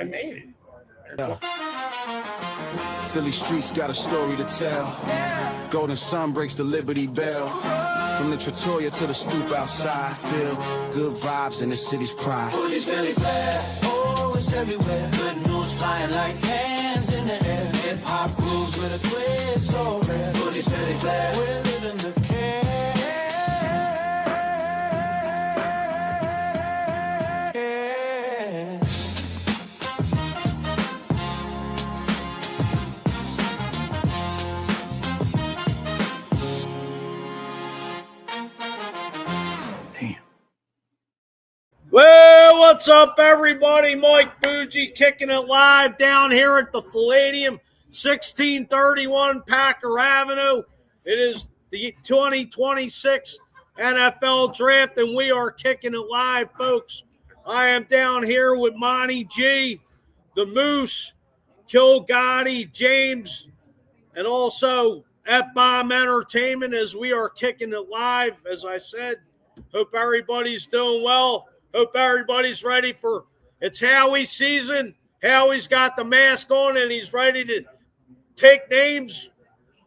I made it. Philly streets got a story to tell. Golden sun breaks the Liberty Bell. From the Trattoria to the stoop outside, feel good vibes in the city's pride. Fuji's Philly flair, oh, it's everywhere. Good news flying like hands in the air. Hip hop grooves with a twist, so rare. Fuji's Philly flair, we're living the care. Well, what's up, everybody? Mike Fuji kicking it live down here at the Philadium, 1631 Packer Avenue. It is the 2026 NFL Draft, and we are kicking it live, folks. I am down here with Monty G, the Moose, Kill Gotti, James, and also F-Bomb Entertainment as we are kicking it live. As I said, hope everybody's doing well. Hope everybody's ready for it's Howie season. Howie's got the mask on and he's ready to take names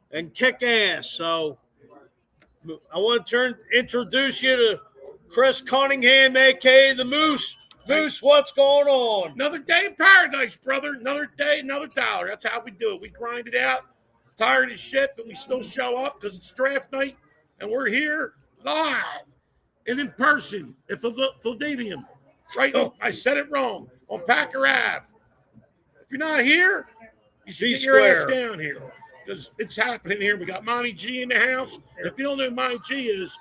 and kick ass. So I want to introduce you to Chris Cunningham, a.k.a. the Moose. Moose, what's going on? Another day in paradise, brother. Another day, another dollar. That's how we do it. We grind it out. Tired as shit, but we still show up because it's draft night, and we're here live and in person at Philadium. Right? I said it wrong. On Packer Ave. If you're not here, you should get your ass down here because it's happening here. We got Monty G in the house. And if you don't know who Monty G is,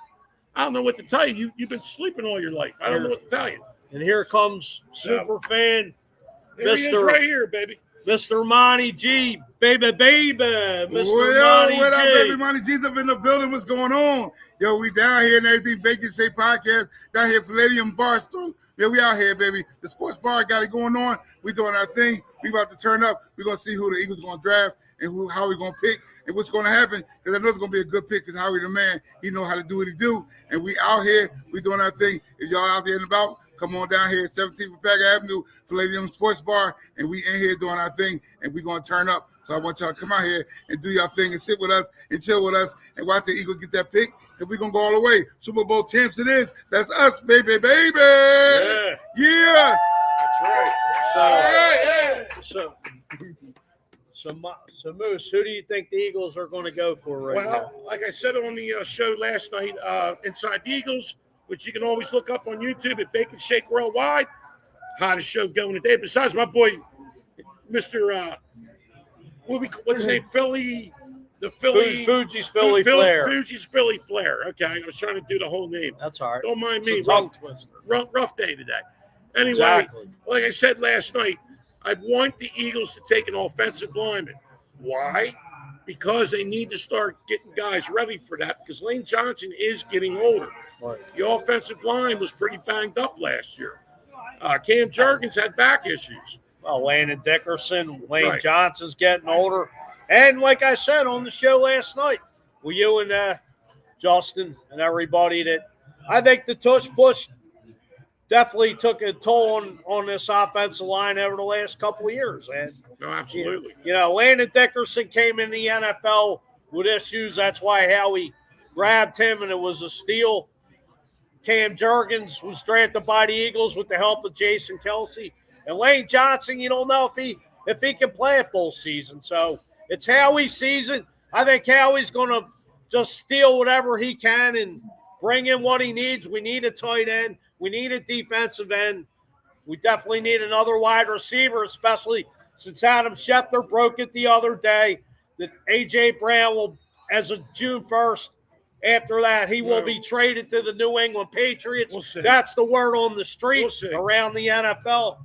I don't know what to tell you. You've been sleeping all your life. I don't know what to tell you. And here comes super fan, There he is right here, baby. Mr. Monty G, baby. Mr. Monty what up, G. baby? Monty G's up in the building. What's going on? Yo, we down here and everything. Bacon Shake Podcast down here, Philadium Barstool. Yeah, we out here, baby. The sports bar got it going on. We doing our thing. We about to turn up. We're gonna see who the Eagles are gonna draft and how we gonna pick and what's gonna happen. Because I know it's gonna be a good pick. Because Howie the man, he know how to do what he do. And we out here. We doing our thing. If y'all out there and about, come on down here, 17th Packer Avenue, Philadium Sports Bar, and we in here doing our thing, and we gonna turn up. So I want y'all to come out here and do your thing and sit with us and chill with us and watch the Eagles get that pick. And we're gonna go all the way. Super Bowl champs it is. That's us, baby. Yeah. That's right. So Moose, who do you think the Eagles are going to go for right now? Well, like I said on the show last night, Inside the Eagles, which you can always look up on YouTube at Bacon Shake Worldwide. Hottest show going today. Besides my boy, Mr. What's his name? Fuji's Philly Flair. Fuji's Philly Flair. Okay, I was trying to do the whole name. That's all right. Don't mind me. It's a tongue twister. Rough day today. Anyway, Exactly. like I said last night, I want the Eagles to take an offensive lineman. Why? Because they need to start getting guys ready for that because Lane Johnson is getting older. Right. The offensive line was pretty banged up last year. Cam Jurgens had back issues. Well, Landon Dickerson, Lane Right. Johnson's getting older. And like I said on the show last night, with you and Justin and everybody, that I think the tush push definitely took a toll on this offensive line over the last couple of years. And No, absolutely. you know, Landon Dickerson came in the NFL with issues. That's why Howie grabbed him, and it was a steal. Cam Jurgens was drafted by the Eagles with the help of Jason Kelsey. And Lane Johnson, you don't know if he can play a full season. So it's Howie's season. I think Howie's going to just steal whatever he can and bring in what he needs. We need a tight end. We need a defensive end. We definitely need another wide receiver, especially since Adam Schefter broke it the other day that A.J. Brown will, as of June 1st, after that, he will be traded to the New England Patriots. We'll see. That's the word on the street We'll see. around the NFL.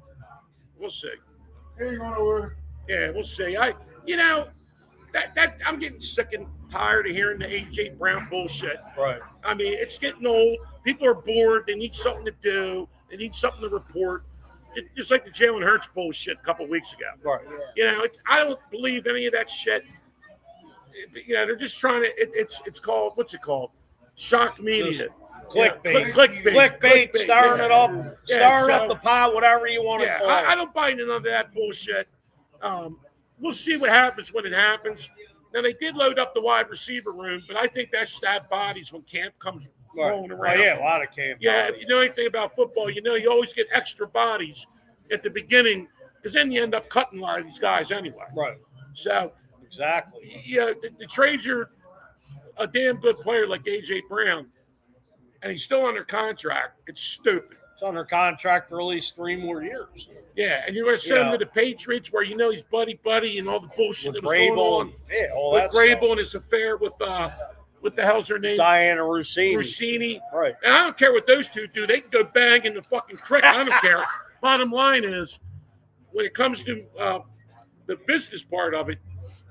We'll see. Ain't gonna work. Yeah, we'll see. That I'm getting sick and tired of hearing the A.J. Brown bullshit. Right. I mean, it's getting old. People are bored. They need something to do. They need something to report. Just like the Jalen Hurts bullshit a couple of weeks ago. Right. You know, I don't believe any of that shit. You know, they're just trying to. It's called, what's it called? Shock media. Clickbait. Clickbait, Stirring it up. Yeah, Stirring up the pot, whatever you want to Yeah, call I it. don't buy into none of that bullshit. We'll see what happens when it happens. Now, they did load up the wide receiver room, but I think that's stat bodies when camp comes rolling around. Oh, yeah, a lot of camp. Yeah, if you know anything about football, you know you always get extra bodies at the beginning because then you end up cutting a lot of these guys anyway. Right. So, Exactly. yeah, the trade you're a damn good player like A.J. Brown, and he's still under contract, it's stupid. It's under contract for at least 3 more years. Yeah, and you're going to send him to the Patriots where you know he's buddy and all the bullshit that was going on. Yeah, all with that Grable stuff. and his affair with what the hell's her name? Diana Rossini. Rossini. Right. And I don't care what those two do. They can go bang in the fucking crick. I don't care. Bottom line is, when it comes to the business part of it,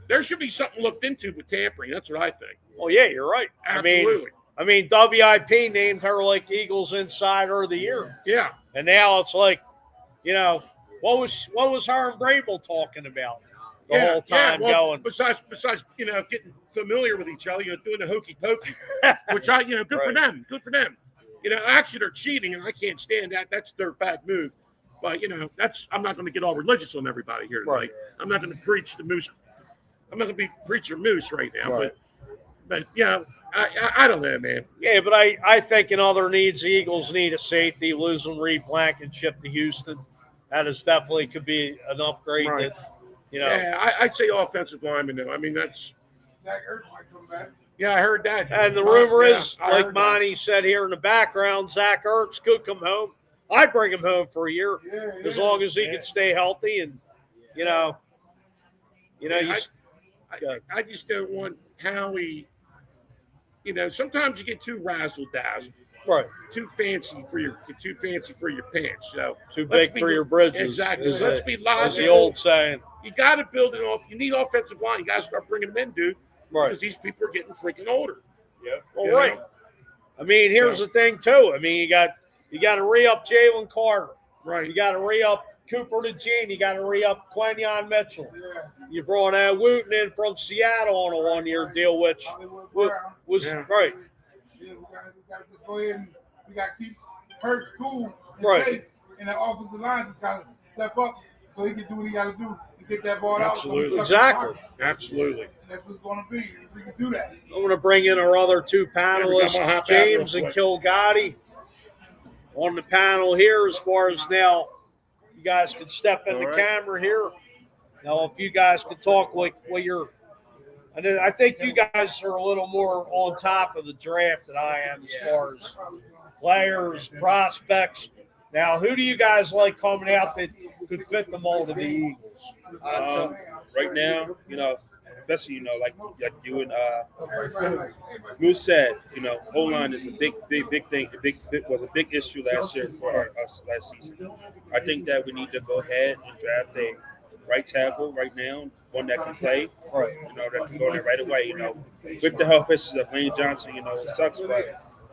there should be something looked into with tampering. That's what I think. Oh, yeah, you're right. Absolutely. I mean, WIP named her like Eagles Insider of the Year. Yeah. And now it's like, you know, what was her and Grable talking about the whole time going? Besides, you know, getting familiar with each other, you know, doing the hokey pokey, which good for them. Good for them. You know, actually they're cheating, and I can't stand that. That's their bad move. But you know, I'm not going to get all religious on everybody here tonight. Right. I'm not going to preach the moose. I'm not going to be preacher moose right now. Right. But you know, I don't know, man. Yeah, but I think in other needs, the Eagles need a safety. Losing Reed Blankenship to Houston, that is definitely could be an upgrade. Right. That, you know. Yeah, I'd say offensive lineman though. I mean, that's. Zach Ertz might come back. Yeah, I heard that. And the rumor is, like Monty said here in the background, Zach Ertz could come home. I'd bring him home for a year as long as he can stay healthy and, you know. I just don't want Howie. You know, sometimes you get too razzle dazzle, right? Too fancy for your pants. So too big for your bridges. Exactly. So let's be logical. That's the old saying. You got to build it off. You need offensive line. You got to start bringing them in, dude. Right. Because these people are getting freaking older. Yeah. Well, right. I mean, here's the thing too. I mean, you got to re-up Jalen Carter. Right. You got to re-up Cooper DeJean. You got to re-up Quentin Mitchell. Yeah. You brought Wooten in from Seattle on a 1-year deal, which was right. Yeah, we got to just go ahead and we got to keep Hurts cool and safe. And the offensive line just got to step up so he can do what he got to do to get that ball out. Absolutely. Exactly. Absolutely. And that's what it's going to be. We can do that. I'm going to bring in our other 2 panelists, James and Kilgotti, on the panel here. As far as now, you guys can step in the camera here. Now, if you guys could talk like what you're – and I think you guys are a little more on top of the draft than I am as far as players, prospects. Now, who do you guys like coming out that could fit the mold of the Eagles? Right now, you know, especially, you know, like you and Moose said, you know, O-line is a big thing. Was a big issue last year for us last season. I think that we need to go ahead and draft a right tackle right now, one that can play, right? You know, that can go there right away. You know, with the health issues of Wayne Johnson, you know, it sucks, but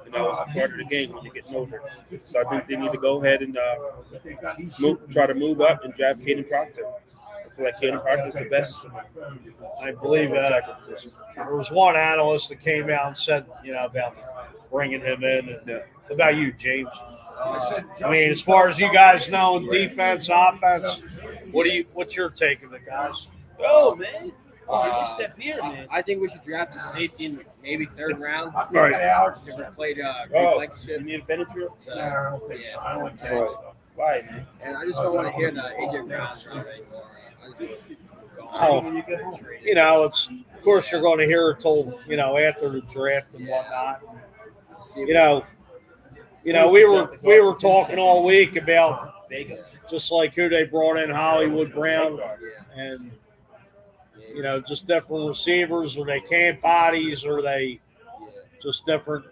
you know, it's a part of the game when you get older. So I think they need to go ahead and try to move up and draft Caden Proctor. I feel like Caden Proctor is the best. I believe there was one analyst that came out and said, you know, about bringing him in. And about you, James? I mean, as far as you guys know, defense, offense, what's your take of it, guys? Oh, man. Step here, man. I think we should draft a safety in maybe 3rd round. Right. Different played you need a Benadryl? Yeah, I don't want to. Why, man? And I just don't want to hear the AJ Brown anymore. You know, it's of course you're going to hear it told, you know, after the draft and whatnot. You know, we were talking all week about just like who they brought in, Hollywood Brown, and you know, just different receivers. Are they camp bodies? Or are they just different?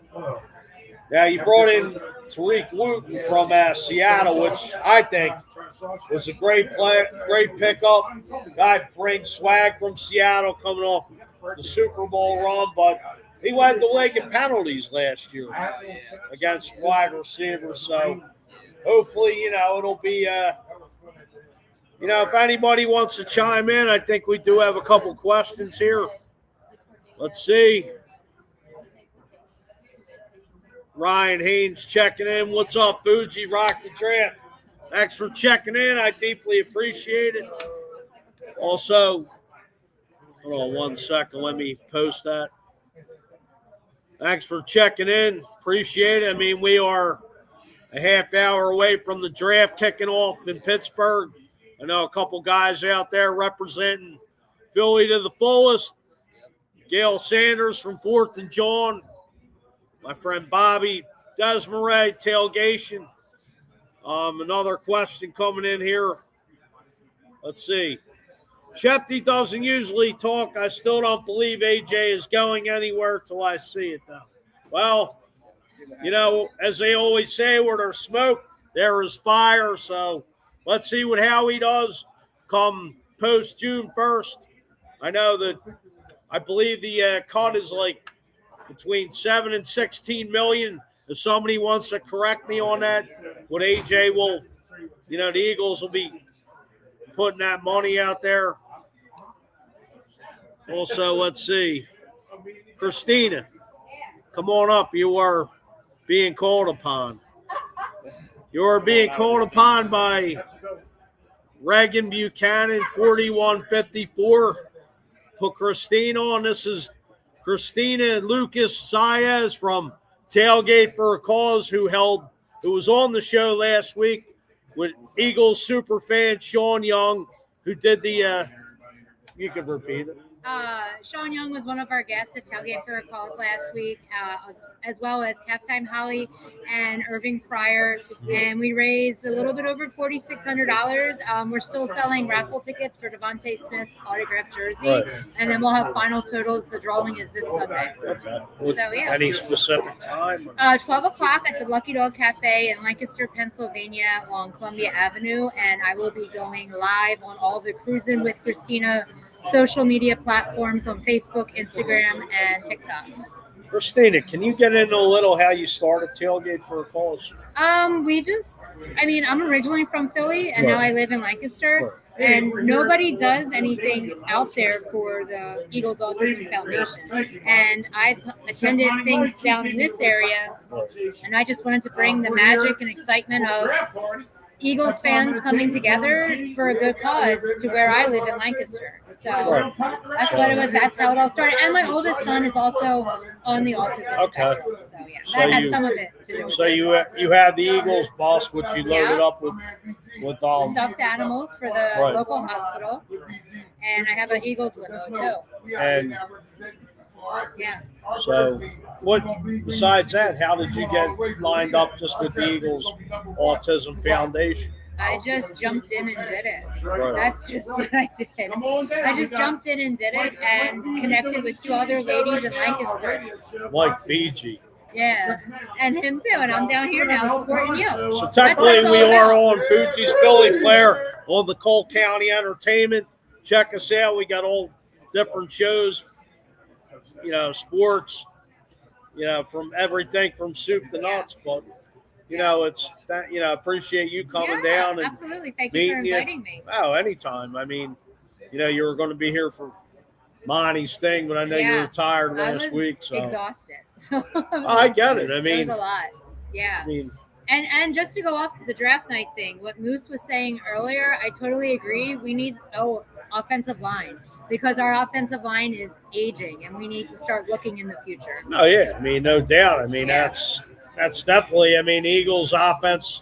Now you brought in Tariq Wooten from Seattle, which I think was a great pickup. Guy brings swag from Seattle coming off the Super Bowl run, but he led the league in penalties last year against wide receivers. So hopefully, you know, it'll be you know, if anybody wants to chime in, I think we do have a couple questions here. Let's see. Ryan Haynes checking in. What's up, Fuji? Rock the draft. Thanks for checking in. I deeply appreciate it. Also, hold on 1 second. Let me post that. Thanks for checking in. Appreciate it. I mean, we are a half hour away from the draft kicking off in Pittsburgh. I know a couple guys out there representing Philly to the fullest. Gail Sanders from 4th and John. My friend Bobby Desmarais, tailgation. Another question coming in here. Let's see. Shefty doesn't usually talk. I still don't believe AJ is going anywhere till I see it, though. Well, you know, as they always say, where there's smoke, there is fire. So let's see what Howie does come post June 1st. I know that I believe the cut is like between 7 and 16 million. If somebody wants to correct me on that, what AJ will, you know, the Eagles will be putting that money out there. Also, let's see. Christina, come on up. You are being called upon. You are being called upon by Reagan Buchanan, 4154. Put Christina on. This is Christina Lucas Saez from Tailgate for a Cause, who was on the show last week with Eagles super fan Sean Young, who did the you can repeat it. Sean Young was one of our guests at Tailgate for a Cause last week, as well as Halftime Holly and Irving Fryer. And we raised a little bit over $4,600. We're still selling raffle tickets for Devontae Smith's autographed jersey. Right. And then we'll have final totals. The drawing is this Sunday. Okay. So, yeah. Any specific time? 12 o'clock at the Lucky Dog Cafe in Lancaster, Pennsylvania on Columbia Avenue. And I will be going live on all the Cruisin' with Christina social media platforms on Facebook, Instagram, and TikTok. Christina, can you get into a little how you started Tailgate for a Cause? I'm originally from Philly, and now I live in Lancaster. And nobody does anything out there for the Eagles Autism Foundation. And I've attended things down in this area, and I just wanted to bring the magic and excitement of Eagles fans coming together for a good cause to where I live in Lancaster. So that's what it was. That's how it all started. And my oldest son is also on the autism spectrum. So yeah, that has some of it to do with So it. you had the Eagles bus, which you loaded Yeah. up with Stuffed animals for the Right. local hospital, and I have an Eagles limo too. and Yeah. so what besides that, how did you get lined up just with the Eagles Autism Foundation? I just jumped in and did it. Right. That's just what I did. I just jumped in and did it and connected with 2 other ladies in Lancaster. Like Fiji. Yeah, and him too. And I'm down here now supporting you. So technically we are on Fuji's Philly Flair on the Cole County Entertainment. Check us out. We got all different shows, you know, sports, you know, from everything from soup to nuts. But, you know, it's that, you know, appreciate you coming down and absolutely. Thank you for meeting inviting me. Oh, anytime. I mean, you know, you were going to be here for Monty's thing, but I know you were tired I last was week. So exhausted. So I get it. I it mean, was a lot. Yeah. I mean, And just to go off the draft night thing, what Moose was saying earlier, I totally agree. We need offensive line because our offensive line is aging, and we need to start looking in the future. oh yeah, I mean, no doubt. I mean, Yeah. that's definitely. I mean, Eagles offense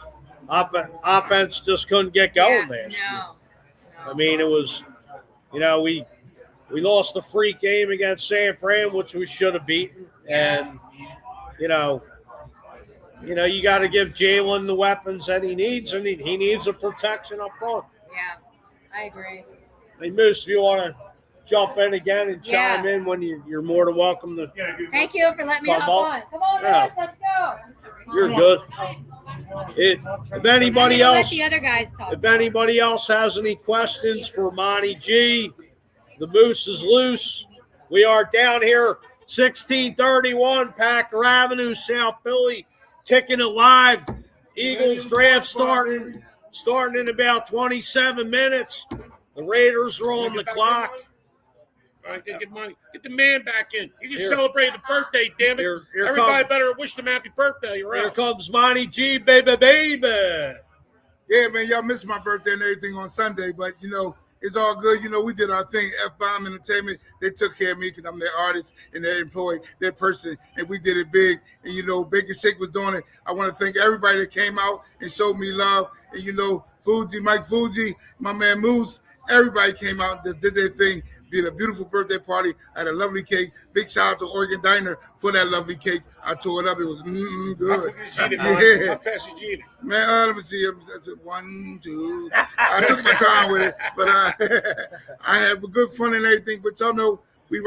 just couldn't get going last year. No. I mean, it was, you know, we lost the freak game against San Fran, which we should have beaten, and you know, you got to give Jalen the weapons that he needs, and he needs a protection up front. Yeah, I agree. Hey, Moose, if you want to jump in again and Yeah. chime in when you're more than welcome to. Thank you for letting me Come hop on. on. Come on, Yeah. Moose, let's go. You're good. If anybody Let else, the other guys talk. if anybody else has any questions for Monty G, the Moose is loose. We are down here, 1631 Packer Avenue, South Philly, kicking it live. Eagles draft starting in about 27 minutes. The Raiders are on the clock. All right, get money. Get the man back in. You just Here. celebrated the birthday, damn it. Here Everybody comes- better wish them happy birthday. Or Here else. comes Monty G, baby. Yeah, man, y'all missed my birthday and everything on Sunday, but it's all good. We did our thing. F-Bomb Entertainment, they took care of me because I'm their artist and their employee, their person, and we did it big. And Bacon Shake was doing it. I want to thank everybody that came out and showed me love. And Fuji, Mike Fuji, my man Moose, everybody came out and did their thing. Did a beautiful birthday party. I had a lovely cake. Big shout out to Oregon Diner for that lovely cake. I tore it up. It was good. How fast did you eat it? Man, let me see. 1, 2. I took my time with it, but I have a good fun and everything. But y'all know, we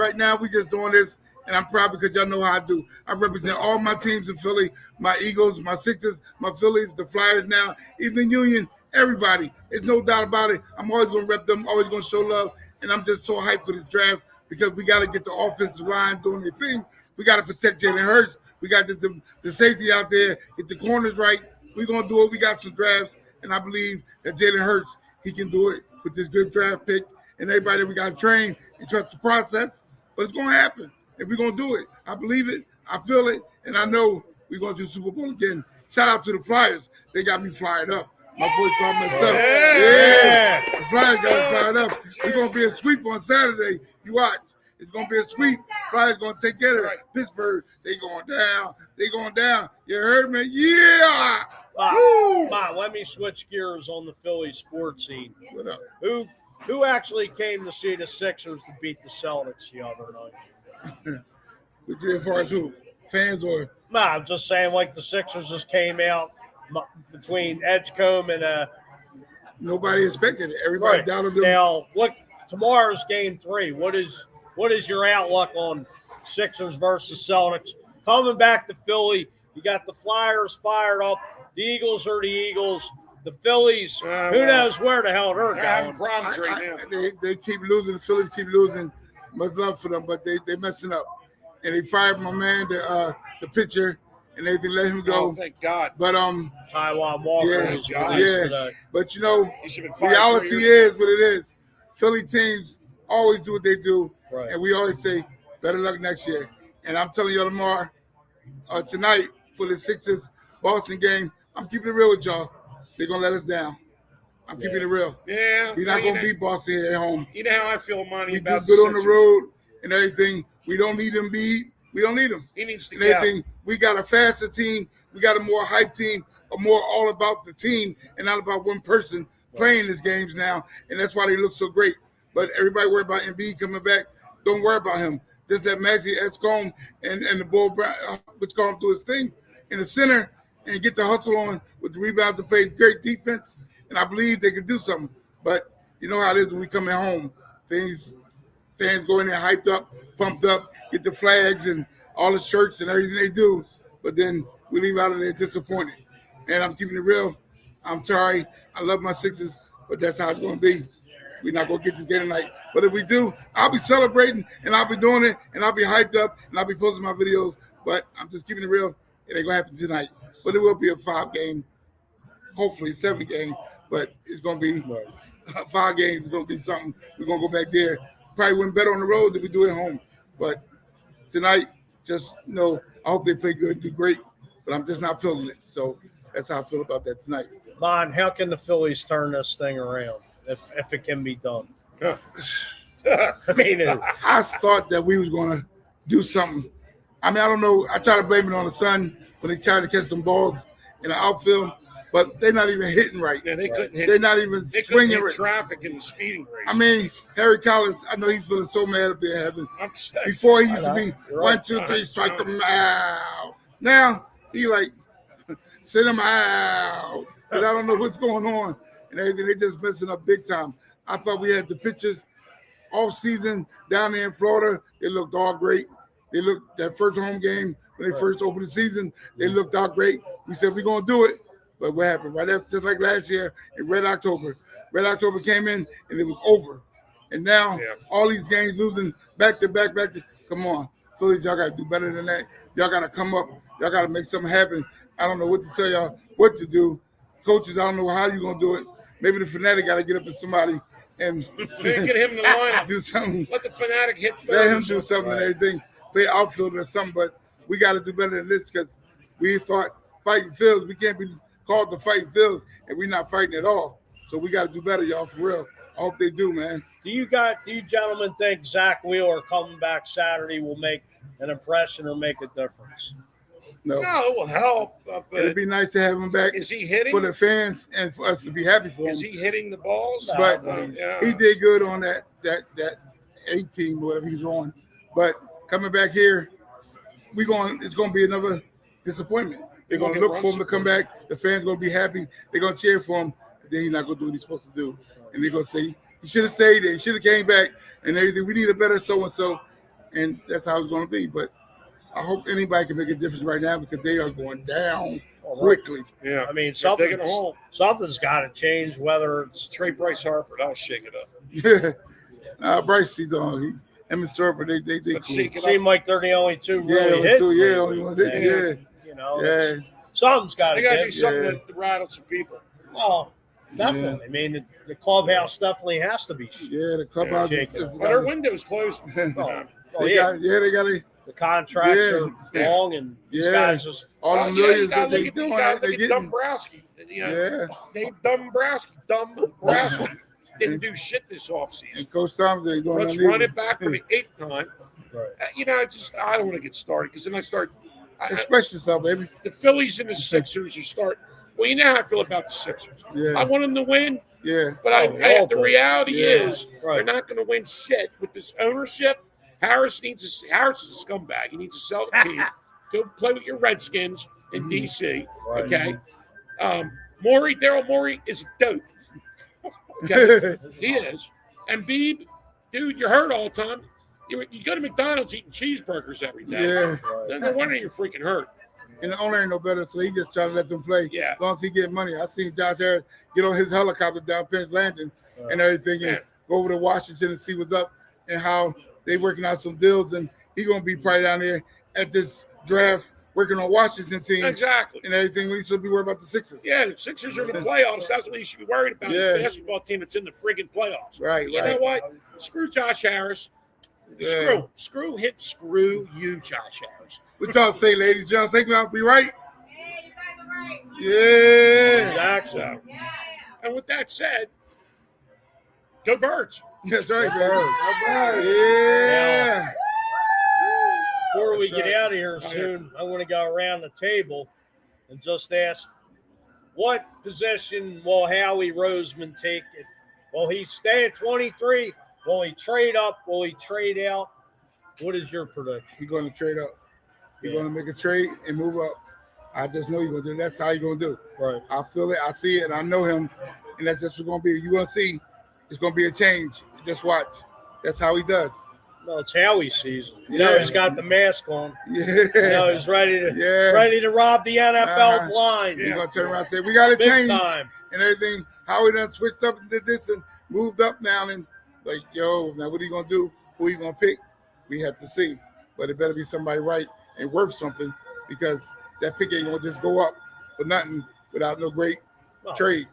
just doing this, and I'm proud because y'all know how I do. I represent all my teams in Philly, my Eagles, my Sixers, my Phillies, the Flyers now, Eastern Union, everybody. There's no doubt about it. I'm always going to rep them, always going to show love, and I'm just so hyped for this draft because we got to get the offensive line doing their thing. We got to protect Jalen Hurts. We got the safety out there, get the corners right. We're going to do it. We got some drafts, and I believe that Jalen Hurts, he can do it with this good draft pick. And everybody that we got to train and trust the process. But it's going to happen, and we're going to do it. I believe it. I feel it, and I know we're going to do Super Bowl again. Shout out to the Flyers. They got me fired up. My voice all messed up. Yeah. The Flyers got me fired up. We're going to be a sweep on Saturday. You watch. It's going to be a sweep. Flyers going to take care of it. Pittsburgh, they going down. They going down. You heard me? Yeah. Bob, let me switch gears on the Philly sports scene. What up? Who actually came to see the Sixers to beat the Celtics the other night? As far as who? Fans or? No, I'm just saying, like the Sixers just came out between Edgecombe and Nobody expected it. Everybody right. doubted them. Now, look, tomorrow's game 3. What is your outlook on Sixers versus Celtics? Coming back to Philly, you got the Flyers fired up. The Eagles are the Eagles. The Phillies, who knows where the hell they're having going. problems right now. They keep losing. The Phillies keep losing. Much love for them, but they messing up. And they fired my man, the pitcher, and they let him go. Oh, thank God. But Taiwan Walker was released today. But He should have been fired reality 3 years is what it is. Philly teams always do what they do, Right. and we always say better luck next year. And I'm telling y'all tomorrow, tonight for the Sixers Boston game, I'm keeping it real with y'all. They're gonna let us down. I'm keeping it real. Yeah. We're not gonna beat Boston here at home. You know how I feel, Monty, We do about good on the Sixers. road and everything. We don't need them beat. We don't need them. He needs to And get out. everything. We got a faster team. We got a more hype team. A more all about the team and not about one person playing these games now. And that's why they look so great. But everybody worry about Embiid coming back. Don't worry about him. Just let Maxey Edgecombe and the ball which going through his thing in the center and get the hustle on with the rebounds and play great defense. And I believe they can do something. But you know how it is when we come at home. Fans go in there hyped up, pumped up, get the flags and all the shirts and everything they do. But then we leave out of there disappointed. And I'm keeping it real. I'm sorry. I love my Sixers, but that's how it's going to be. We're not going to get this game tonight. But if we do, I'll be celebrating, and I'll be doing it, and I'll be hyped up, and I'll be posting my videos. But I'm just keeping it real. It ain't going to happen tonight. But it will be a 5-game, hopefully 7-game. But it's going to be 5 games. It's going to be something. We're going to go back there. Probably win better on the road than we do at home. But tonight, just I hope they play good, do great. But I'm just not feeling it. So that's how I feel about that tonight. Mon, how can the Phillies turn this thing around if it can be done? I mean, I thought that we was going to do something. I mean, I don't know. I try to blame it on the sun when they tried to catch some balls in the outfield, but they're not even hitting right. Yeah, they couldn't hit. They're not even They couldn't swinging hit right. traffic in the speeding race. I mean, Harry Collins, I know he's feeling so mad up there in heaven. I'm saying. Before he used to be You're 1, right. 2, 3, strike them out. Now he like sit him out. Because I don't know what's going on and everything. They just messing up big time. I thought we had the pitchers off season down there in Florida. They looked all great. They looked that first home game when they first opened the season. They looked out great. We said we're gonna do it, but what happened? Right after, just like last year in Red October. Red October came in and it was over. And now all these games losing back to back. Come on, Phillies, y'all gotta do better than that. Y'all gotta come up. Y'all gotta make something happen. I don't know what to tell y'all what to do. Coaches, I don't know how you're gonna do it. Maybe the fanatic gotta get up and somebody and Maybe get him in the lineup. do something. Let the fanatic hit third. Let or him do something and everything. Play outfield or something, but we got to do better than this because we thought fighting Phils. We can't be called the fighting Phils, and we're not fighting at all. So we got to do better, y'all, for real. I hope they do, man. Do you gentlemen think Zach Wheeler coming back Saturday will make an impression or make a difference? No, it will help. It'd be nice to have him back. Is he hitting for the fans and for us to be happy for him? Is he hitting the balls? But he did good on that 18, whatever he's on. But coming back here, it's going to be another disappointment. They're going to look for him to come back. The fans going to be happy. They're going to cheer for him. Then he's not going to do what he's supposed to do. And they're going to say, he should have stayed there. He should have came back and everything. We need a better so-and-so. And that's how it's going to be. But I hope anybody can make a difference right now because they are going down quickly. Yeah. I mean, something's got to change, whether it's trade Bryce Harper. That'll shake it up. Yeah. Bryce, he's on. Him and Serper, they cool. Seem like they're the only two really hit. Only one hit. Yeah. You know, something's got to They got to do something to rattle some people. Oh, definitely. Yeah. I mean, the clubhouse definitely has to be. Yeah, the clubhouse. But their window's closed. They got to. The contracts are long, and these guys just all the millions that they doing. Look at Dombrowski. Dave Dombrowski didn't do shit this offseason. And Coach Thompson doing. Let's run it back for the 8th time. Right. I don't want to get started because then I start. Express yourself, baby. The Phillies and the Sixers are starting. Well, you know how I feel about the Sixers. Yeah. I want them to win. Yeah. But the reality is they're not going to win shit with this ownership. Harris is a scumbag. He needs to sell the team. Go play with your Redskins in D.C. Right. Okay. Daryl Morey is a dope. Okay. He is. And Beebe, dude, you're hurt all the time. You go to McDonald's eating cheeseburgers every day. Yeah. No wonder you're freaking hurt. And the owner ain't no better, so he just trying to let them play. Yeah. As long as he get money. I seen Josh Harris get on his helicopter down Penn's Landing and everything and go over to Washington and see what's up and how they working out some deals. And he's going to be probably down there at this draft working on Washington team. Exactly. And everything. We should be worried about the Sixers. Yeah, the Sixers are in the playoffs. That's what you should be worried about. This basketball team that's in the friggin' playoffs. Right, You know what? Screw Josh Harris. Yeah. Screw you, Josh Harris. What y'all say, ladies? Y'all think I'll be right? Yeah. Exactly. And with that said, go Birds. That's right, Birds. Yeah. Before we get out of here soon, I want to go around the table and just ask, what position will Howie Roseman take it? Will he stay at 23? Will he trade up? Will he trade out? What is your prediction? He's going to trade up. He's going to make a trade and move up. I just know he's going to do it. That's how he's going to do it. Right. I feel it. I see it. I know him. And that's just what's going to be. You're going to see it's going to be a change. Just watch. That's how he does. No, it's Howie season. You know, he's got the mask on. Yeah. You know, he's ready to rob the NFL blind. He's going to turn around and say, we got to change. Time. And everything. Howie done switched up and did this and moved up now. And like, now what are you going to do? Who are you going to pick? We have to see. But it better be somebody right and worth something because that pick ain't going to just go up for nothing without no great trade.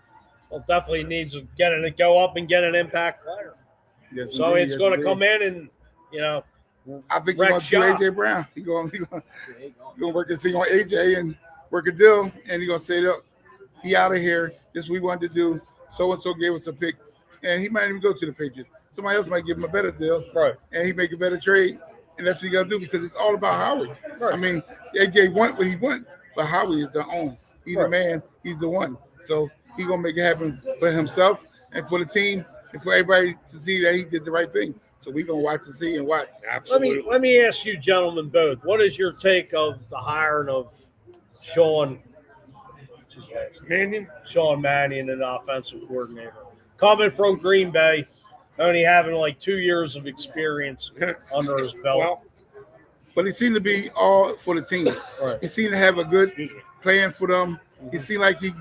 Well, definitely needs to go up and get an impact player. Yes, so indeed, it's going to come in and, I think he's going to do A.J. Brown. He's going to work his thing on A.J. and work a deal, and he's going to say, look, he out of here. This we wanted to do. So-and-so gave us a pick, and he might even go to the Patriots. Somebody else might give him a better deal, right? And he make a better trade, and that's what you got to do because it's all about Howie. Right. I mean, A.J. want what he want, but Howie is the own. He's the man. He's the one. So he's going to make it happen for himself and for the team and for everybody to see that he did the right thing. So we're going to watch and see and watch. Absolutely. Let me ask you gentlemen both, what is your take of the hiring of Sean Mannion, an offensive coordinator? Coming from Green Bay, only having like 2 years of experience under his belt. But he seemed to be all for the team. Right. He seemed to have a good plan for them. Mm-hmm. He seemed like he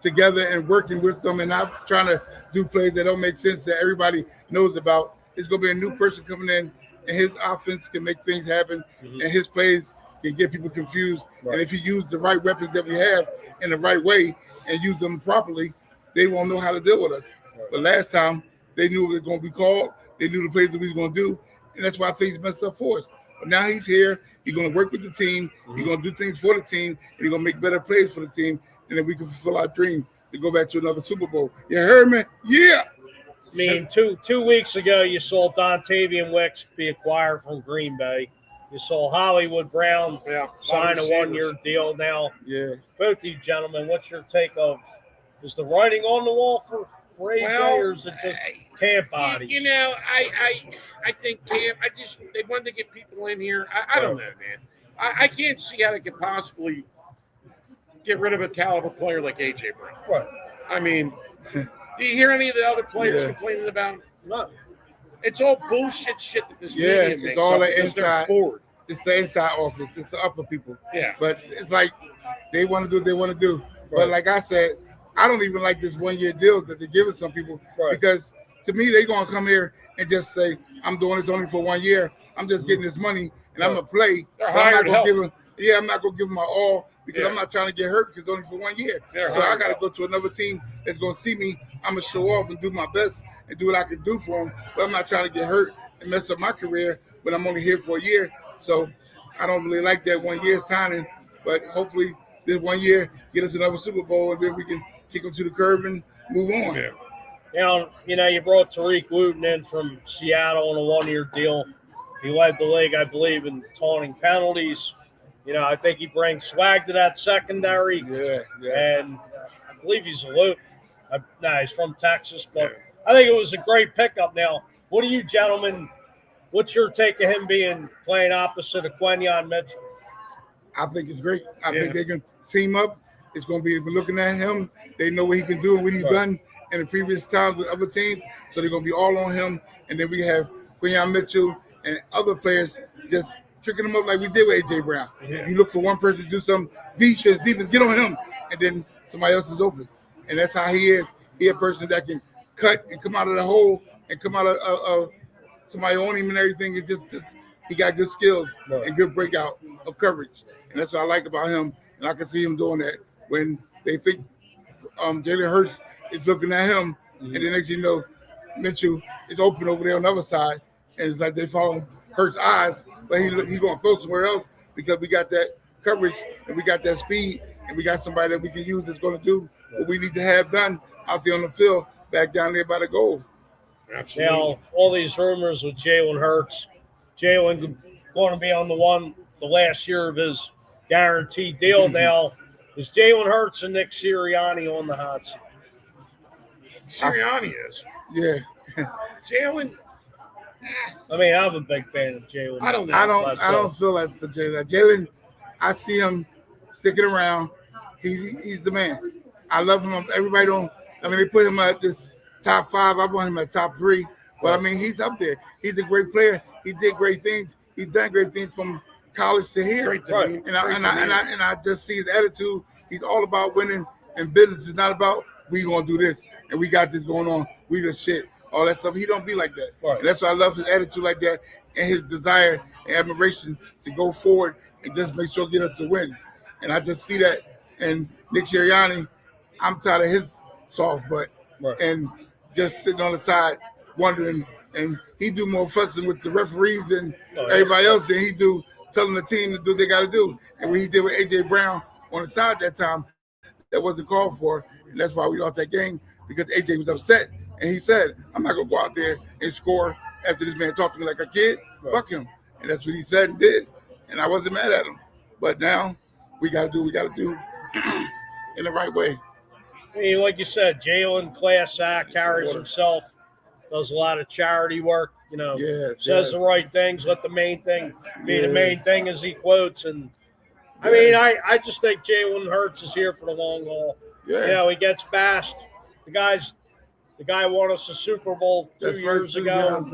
together and working with them and not trying to do plays that don't make sense that everybody knows about. It's going to be a new person coming in, and his offense can make things happen, and his plays can get people confused. Right. And if you use the right weapons that we have in the right way and use them properly, they won't know how to deal with us. Right. But last time, They knew it was going to be called. They knew the plays that we was going to do, and that's why things messed up for us. But now he's here. He's going to work with the team. He's going to do things for the team, and he's going to make better plays for the team, and then we can fulfill our dream to go back to another Super Bowl. You heard me? Yeah. I mean, two weeks ago, you saw Dontavian Wicks be acquired from Green Bay. You saw Hollywood Brown sign a one-year deal now. Yeah. Both of you gentlemen, what's your take of, is the writing on the wall for AJ, or is it just camp bodies? You know, I think camp. They wanted to get people in here. I don't know, man. I can't see how they could possibly get rid of a caliber player like AJ Brown. Right. I mean, do you hear any of the other players complaining about? No. It's all bullshit shit that this media makes. It's all up the because they're inside. bored. It's the inside office. It's the upper people. Yeah. But it's like they want to do what they want to do. But like I said, I don't even like this one-year deal that they're giving some people because to me, they're going to come here and just say, I'm doing this only for 1 year. I'm just getting this money and I'm going to play. They're hired help. I'm not going to give them my all because I'm not trying to get hurt because it's only for 1 year. So I got to go to another team that's going to see me. I'm going to show off and do my best and do what I can do for them. But I'm not trying to get hurt and mess up my career when I'm only here for a year. So I don't really like that 1 year signing. But hopefully this 1 year get us another Super Bowl and then we can kick them to the curb and move on. Yeah. Now, you know, you brought Tariq Wooten in from Seattle on a one-year deal. He led the league, I believe, in taunting penalties. You know, I think he brings swag to that secondary. Yeah. And I believe he's a Luke. He's from Texas, but I think it was a great pickup. Now, what do you gentlemen, what's your take of him playing opposite of Quentin Mitchell? I think it's great. I think they can team up. It's going to be looking at him. They know what he can do and what he's done in the previous times with other teams. So they're going to be all on him. And then we have Quentin Mitchell and other players just tricking him up like we did with A.J. Brown. You look for one person to do some defense, get on him, and then somebody else is open. And that's how he is. He's a person that can cut and come out of the hole and come out of somebody on him and everything. It's just he got good skills and good breakout of coverage. And that's what I like about him. And I can see him doing that when they think Jalen Hurts is looking at him, and the next thing you know, Mitchell is open over there on the other side, and it's like they follow Hurts' eyes, but he's going to throw somewhere else because we got that coverage and we got that speed and we got somebody that we can use that's going to do what we need to have done out there on the field, back down there by the goal. Absolutely. Now, all these rumors with Jalen Hurts, Jalen going to be on the last year of his guaranteed deal now. Is Jalen Hurts and Nick Sirianni on the hot seat? Sirianni is. Yeah. Jalen. I mean, I'm a big fan of Jalen. I don't know. I don't feel like for Jalen. Jalen, I see him sticking around. He's the man. I love him. Everybody don't. I mean, they put him at this top 5. I want him at top 3. But I mean, he's up there. He's a great player. He did great things. He's done great things from college to here. And I just see his attitude. He's all about winning, and business is not about we gonna do this and we got this going on. We the shit, all that stuff. He don't be like that. And that's why I love his attitude like that and his desire and admiration to go forward and just make sure get us the wins. And I just see that. And Nick Sirianni, I'm tired of his soft butt and just sitting on the side wondering. And he do more fussing with the referees than everybody else than he do telling the team to do what they got to do. And what he did with A.J. Brown on the side that time, that wasn't called for. And that's why we lost that game, because A.J. was upset. And he said, I'm not going to go out there and score after this man talked to me like a kid. Fuck him. And that's what he said and did. And I wasn't mad at him. But now we got to do what we got to do in the right way. I mean, like you said, Jalen, class act, carries himself, does a lot of charity work, you know, says the right things, let the main thing be the main thing, as he quotes. And I mean, I just think Jalen Hurts is here for the long haul. You know, he gets bashed. The guy won us a Super Bowl 2 years ago.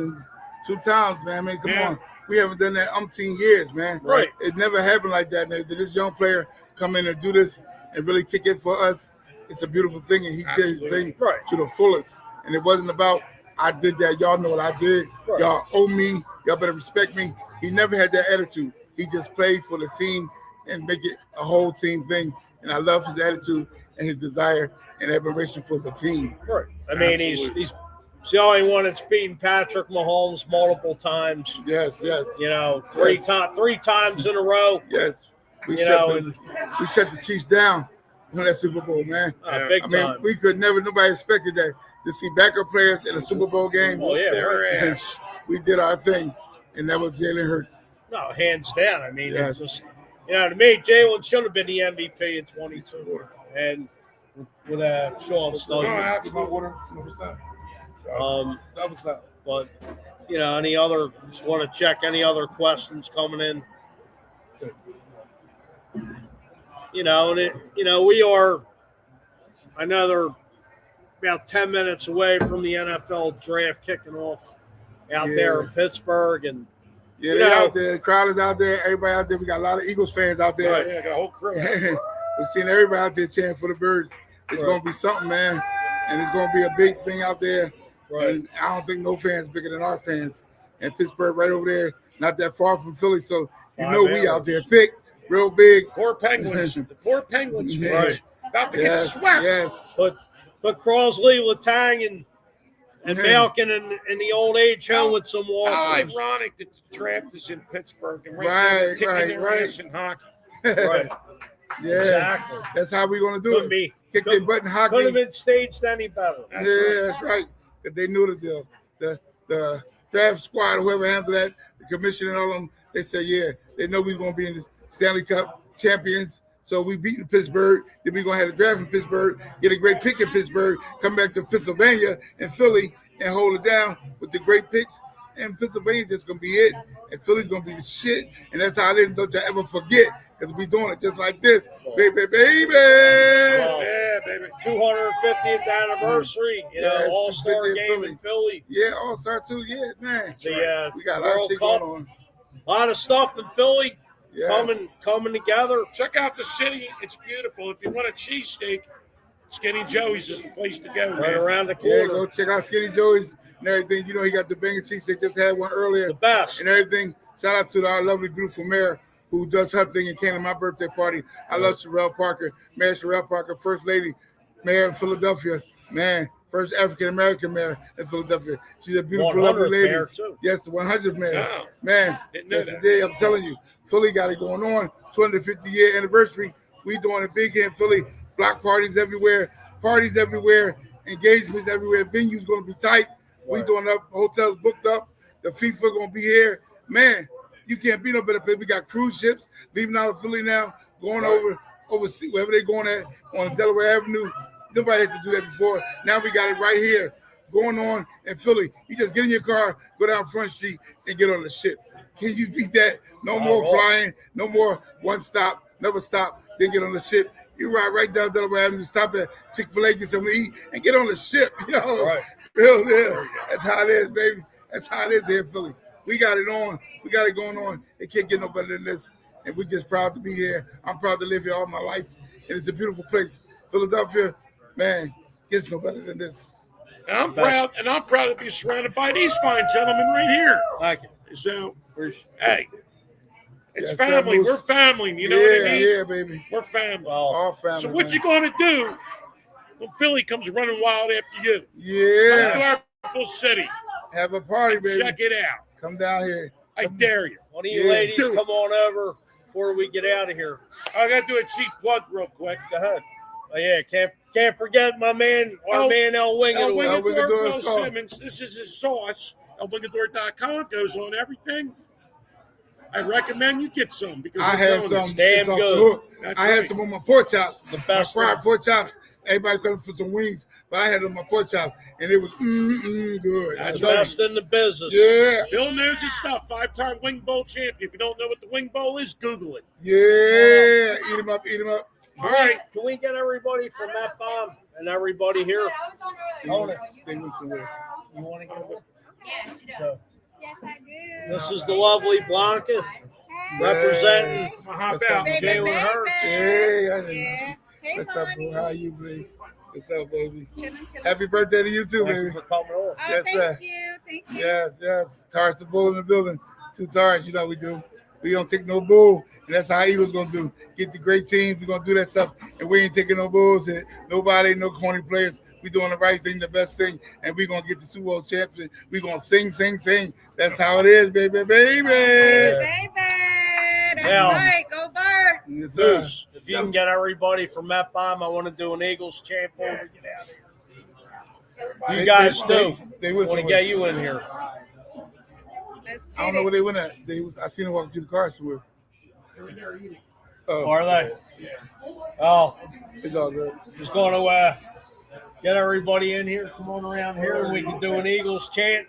2 times, man. I mean, come on. We haven't done that umpteen years, man. Right. It never happened like that. Did this young player come in and do this and really kick it for us? It's a beautiful thing, and he did his thing to the fullest. And it wasn't about, I did that. Y'all know what I did. Y'all owe me. Y'all better respect me. He never had that attitude. He just played for the team and make it a whole team thing. And I love his attitude and his desire and admiration for the team. Right. I mean, he's It's the only one that's beaten Patrick Mahomes multiple times. Yes, yes. You know, three times in a row. Yes. We You shut know, the Chiefs down on that Super Bowl, man. big I mean, time. we could never, nobody expected that, to see backup players in a Super Bowl game. Oh, yeah, Their ass. We did our thing, and that was Jalen Hurts. No, hands down. I mean, Yes. it's just, you know, to me, Jalen should have been the MVP in 22. And with Sean No, I Stone. have my water. 100%. That was that. But, you know, any other, just want to check any other questions coming in. You know, and we are another about 10 minutes away from the NFL draft kicking off out there in Pittsburgh. And, Yeah, you they're know, out there. The crowd is out there. Everybody out there. We got a lot of Eagles fans out there. Right, yeah, got a whole crew. We've seen everybody out there cheering for the Birds. It's going to be something, man. And it's going to be a big thing out there. Right. And I don't think no fans bigger than our fans. And Pittsburgh right over there, not that far from Philly. So you know we out there thick, real big. Poor Penguins. The poor Penguins fans. Right. About to get swept. Yes. But Crosley, Letang, and Malkin and the old age home with some How walkers. ironic that the draft is in Pittsburgh and Right, kicking right, their right. ass in hockey. Right. Yeah. Exactly. That's how we're going to do Couldn't it. be. Kick their butt in hockey. Couldn't have been staged any better. That's right. Because they knew the deal. The draft squad, whoever handled that, the commission and all of them, they said, yeah, they know we're going to be in the Stanley Cup champions. So we beating Pittsburgh. Then we're going to have the draft in Pittsburgh, get a great pick in Pittsburgh, come back to Pennsylvania and Philly and hold it down with the great picks. And Pennsylvania's just going to be it. And Philly's going to be the shit. And that's how it is. Don't you ever forget. Because we doing it just like this. Baby, baby. Well, Yeah, baby. 250th anniversary, you know, Yeah, All-Star 250th game in Philly. Yeah, All-Star too. Yeah, man. The We got a lot of World shit Cup. going on. A lot of stuff in Philly Yes. coming together. Check out the city. It's beautiful. If you want a cheesesteak, Skinny Joey's is the place to go, Right man. around the Yeah, corner. go check out Skinny Joey's and everything. You know, he got the banger cheese. They just had one earlier The best. and everything. Shout out to our lovely, beautiful mayor who does her thing and came to my birthday party. I love Sherelle Parker, Mayor Sherelle Parker, First Lady, Mayor of Philadelphia. Man, first African-American mayor in Philadelphia. She's a beautiful, lovely 100th lady. mayor, too. Yes, the 100th mayor. Wow. Man, Didn't know that's the that. day. I'm telling you, Philly got it going on. 250-year anniversary. We doing it big here in Philly. Block parties everywhere, engagements everywhere. Venues going to be tight. We doing up, hotels booked up. The FIFA going to be here. Man, you can't be no better place. We got cruise ships leaving out of Philly now, going overseas, wherever they going at on Delaware Avenue. Nobody had to do that before. Now we got it right here going on in Philly. You just get in your car, go down Front Street, and get on the ship. Can you beat that? No more flying, no more one stop, never stop, then get on the ship. You ride right down Delaware Avenue, stop at Chick-fil-A, get something to eat, and get on the ship. Yo, Right. real deal. That's how it is, baby. That's how it is here in Philly. We got it on. We got it going on. It can't get no better than this. And we're just proud to be here. I'm proud to live here all my life. And it's a beautiful place. Philadelphia, man, gets no better than this. And I'm proud to be surrounded by these fine gentlemen right here. Thank you. So, hey, it's Yes, family. sir. We're family. You know what I mean? Yeah, baby. We're family. Well, All family. So what man. you going to do when Philly comes running wild after you? Come Yeah. to our beautiful city. Have a party, baby. Check it out. Come down here. I dare you. one of you Yeah, ladies do it. come on over before we get out of here. I got to do a cheap plug real quick. Go ahead. Oh, yeah, can't forget my man, our man El El Wingador. Wingador. Wingador, Will sauce. Simmons. This is his sauce. ElWingador.com goes on everything. I recommend you get some because I it's had on some. this. Damn it's off good. the hook. That's I had right. some on my pork chops. The best My fried thing. pork chops. Everybody coming for some wings, but I had it on my pork chops, and it was good. That's The right. best in the business. Yeah, Bill knows his stuff. 5-time Wing Bowl champion. If you don't know what the Wing Bowl is, Google it. yeah. Eat them up, eat them up. All right. Can we get everybody from that bomb and everybody here? Hold it. They went somewhere. You want to get it? Yes, you do. So, Yes, I do. this is the lovely Blanca representing I'm going to hop What's out. up, Baby, Jalen baby. Hurts. Hey, I Yeah. Hey, What's up, Monty. bro? How you, baby? What's up, baby? Chillin', chillin'. Happy birthday to you too, Thank you baby. for coming on. Oh, Yes, thank sir. you. Thank you. Yes. Tarts the bull in the building. 2 tarts, you know we do. We don't take no bull, and that's how Eagles gonna do. Get the great teams, we're gonna do that stuff, and we ain't taking no bulls. And nobody, no corny players. We doing the right thing, the best thing, and we gonna get the Super Bowl champion. We gonna sing, sing, sing. That's how it is, baby, baby. Baby, that's Now- right. Go Birds. Yes, sir. Moose, if you can get everybody from that bomb, I want to do an Eagles chant before we get out of here. You guys too. They I want to somewhere. get you in here. Let's I don't get know it. where they went at. I seen them walking to the car somewhere. Oh, Are they? Oh, it's all good. just going to get everybody in here. Come on around here and we can do an Eagles chant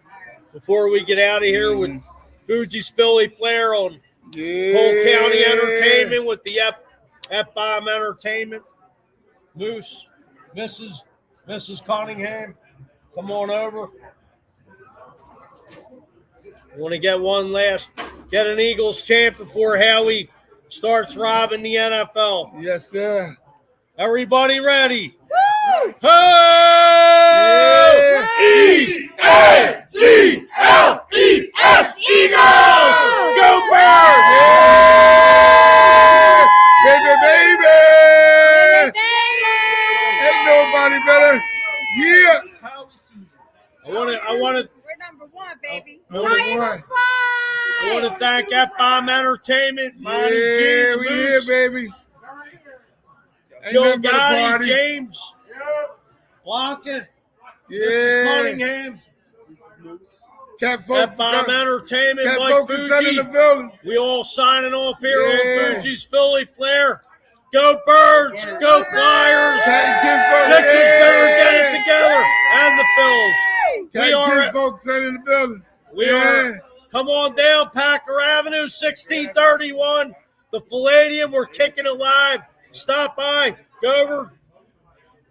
before we get out of here with Fuji's Philly Flair on Yeah. Cole County Entertainment with the F-Bomb Entertainment. Moose, Mrs. Cunningham, come on over. I want to get get an Eagles chant before Howie starts robbing the NFL. Yes, sir. Everybody ready? Woo! Hey! E-A-G-L-E-S, Eagles! Go Birds! Yeah! Baby, baby! Ain't nobody better. Yeah. I want to We're number one, baby. Number one. I want to thank F-Bomb Entertainment, Monty, Yeah, G, we here, Moose, baby. Ain't Joe nothing but a Gotti, party. James, Blanca, Mrs. Yeah. Cunningham, Cat folks, F-Bomb Entertainment, Cat Mike folks is in Fuji. the building. We all signing off here Yeah. on Fuji's Philly Flair. Go Birds, go Flyers. Cat Kid folks, Sixers better get it yeah. together. And the Phils. Cat We are- Kid folks in the building. We are. Come on down, Packer Avenue, 1631. The Philadium, we're kicking it live. Stop by, go over.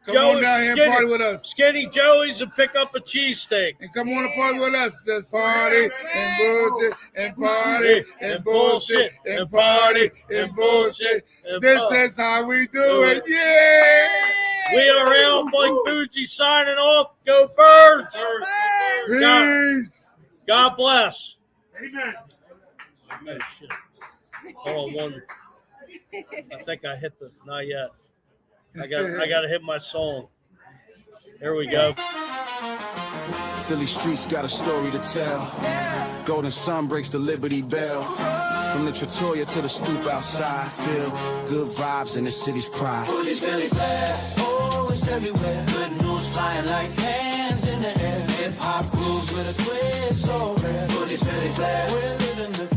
Come on down here and party with us. Skinny Joey's and pick up a cheesesteak. And come on and party with us. There's party and bullshit and party and bullshit and party and bullshit. This is how we do it. Yeah. We are out. Mike Fuji signing off. Go Birds. Peace. God bless. Amen. Oh, shit. Hold on one. I think I hit not yet. I got to hit my song. Here we go. Philly streets got a story to tell. Golden sun breaks the Liberty Bell. From the Trattoria to the stoop outside, feel good vibes in the city's pride. Fuji's Philly Flair, oh, it's everywhere. Good news flying like hands in the air. Hip hop grooves with a twist, so rare. Fuji's Philly Flair, we're living the